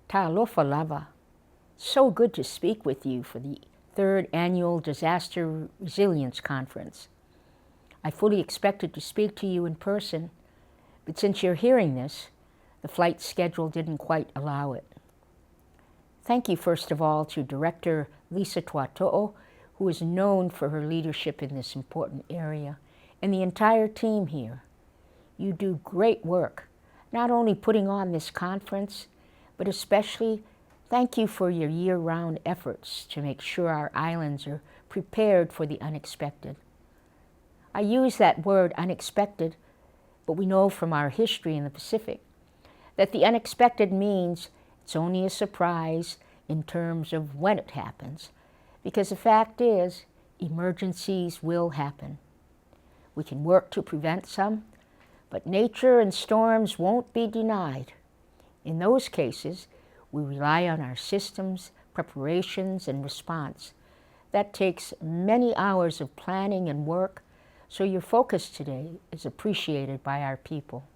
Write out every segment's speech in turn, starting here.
Ta'alofa lava. So good to speak with you for the third annual Disaster Resilience Conference. I fully expected to speak to you in person, but since you're hearing this, the flight schedule didn't quite allow it. Thank you, first of all, to Director Lisa Tuato'o, who is known for her leadership in this important area, and the entire team here. You do great work, not only putting on this conference, but especially thank you for your year-round efforts to make sure our islands are prepared for the unexpected. I use that word unexpected, but we know from our history in the Pacific that the unexpected means it's only a surprise in terms of when it happens, because the fact is, emergencies will happen. We can work to prevent some, but nature and storms won't be denied. In those cases, we rely on our systems, preparations, and response. That takes many hours of planning and work, so your focus today is appreciated by our people.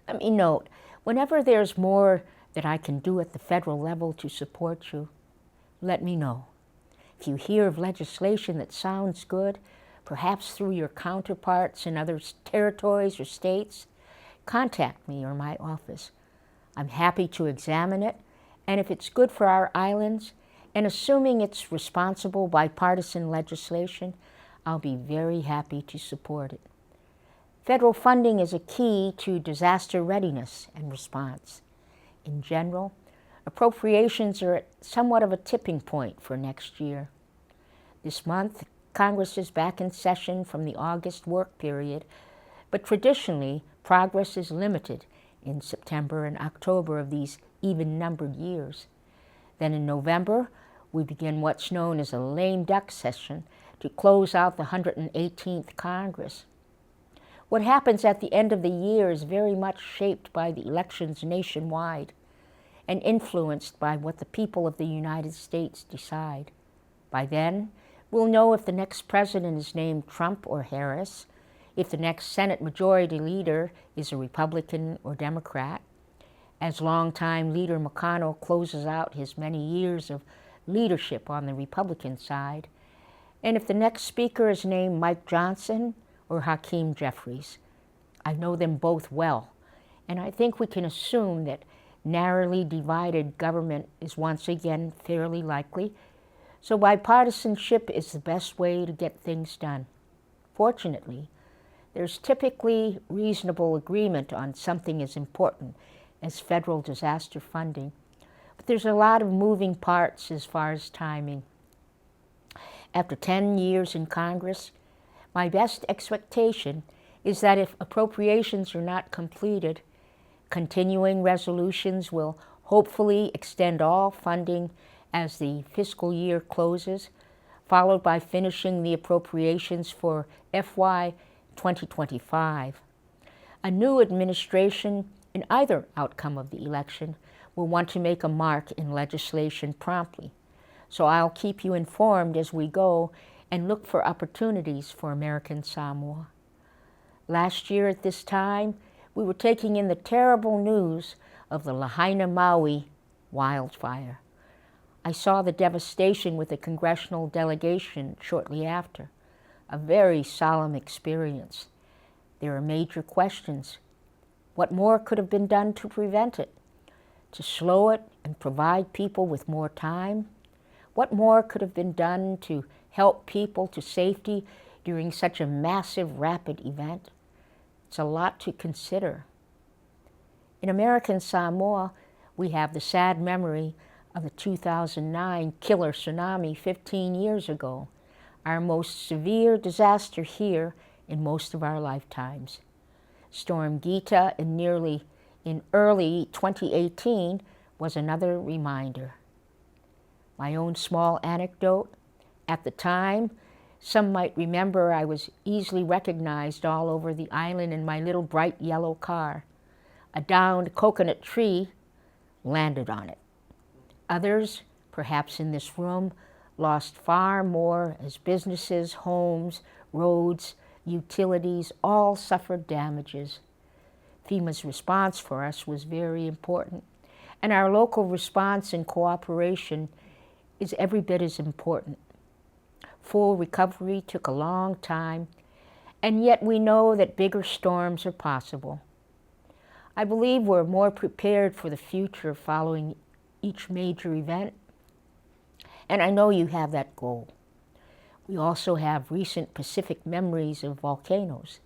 Let me note, whenever there's more that I can do at the federal level to support you, let me know. If you hear of legislation that sounds good, perhaps through your counterparts in other territories or states, contact me or my office. I'm happy to examine it, and if it's good for our islands, and assuming it's responsible bipartisan legislation, I'll be very happy to support it. Federal funding is a key to disaster readiness and response. In general, appropriations are at somewhat of a tipping point for next year. This month, Congress is back in session from the August work period, but traditionally, progress is limited in September and October of these even-numbered years. Then in November, we begin what's known as a lame duck session to close out the 118th Congress. What happens at the end of the year is very much shaped by the elections nationwide and influenced by what the people of the United States decide. By then, we'll know if the next president is named Trump or Harris, if the next Senate Majority Leader is a Republican or Democrat, as longtime Leader McConnell closes out his many years of leadership on the Republican side, and if the next Speaker is named Mike Johnson or Hakeem Jeffries. I know them both well, and I think we can assume that narrowly divided government is once again fairly likely, so bipartisanship is the best way to get things done. Fortunately, there's typically reasonable agreement on something as important as federal disaster funding, but there's a lot of moving parts as far as timing. After 10 years in Congress, my best expectation is that if appropriations are not completed, continuing resolutions will hopefully extend all funding as the fiscal year closes, followed by finishing the appropriations for FY 2025. A new administration, in either outcome of the election, will want to make a mark in legislation promptly. So I'll keep you informed as we go and look for opportunities for American Samoa. Last year at this time, we were taking in the terrible news of the Lahaina, Maui wildfire. I saw the devastation with a congressional delegation shortly after. A very solemn experience. There are major questions. What more could have been done to prevent it? To slow it and provide people with more time? What more could have been done to help people to safety during such a massive, rapid event? It's a lot to consider. In American Samoa, we have the sad memory of the 2009 killer tsunami 15 years ago, our most severe disaster here in most of our lifetimes. Storm Gita in early 2018 was another reminder. My own small anecdote, at the time, some might remember I was easily recognized all over the island in my little bright yellow car. A downed coconut tree landed on it. Others, perhaps in this room, lost far more as businesses, homes, roads, utilities all suffered damages. FEMA's response for us was very important, And our local response and cooperation is every bit as important. Full recovery took a long time, and yet we know that bigger storms are possible. I believe we're more prepared for the future following each major event, and I know you have that goal. We also have recent Pacific memories of volcanoes.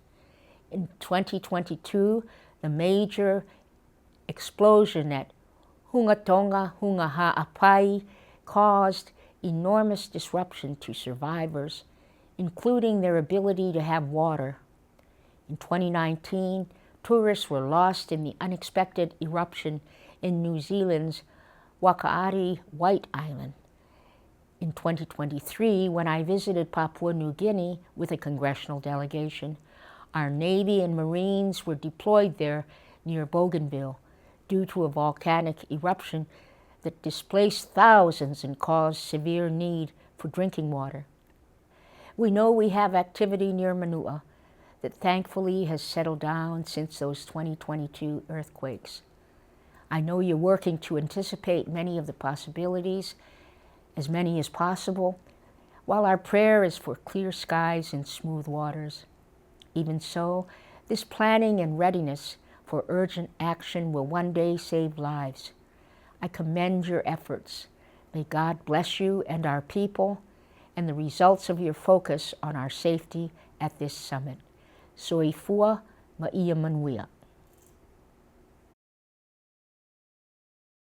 In 2022, the major explosion at Hungatonga Hungaha'apai caused enormous disruption to survivors, including their ability to have water. In 2019, tourists were lost in the unexpected eruption in New Zealand's Wakaari White Island. In 2023, when I visited Papua New Guinea with a congressional delegation, our Navy and Marines were deployed there near Bougainville due to a volcanic eruption that displaced thousands and caused severe need for drinking water. We know we have activity near Manua that thankfully has settled down since those 2022 earthquakes. I know you're working to anticipate many of the possibilities, as many as possible, while our prayer is for clear skies and smooth waters. Even so, this planning and readiness for urgent action will one day save lives. I commend your efforts. May God bless you and our people and the results of your focus on our safety at this summit. Soifua maia manuia.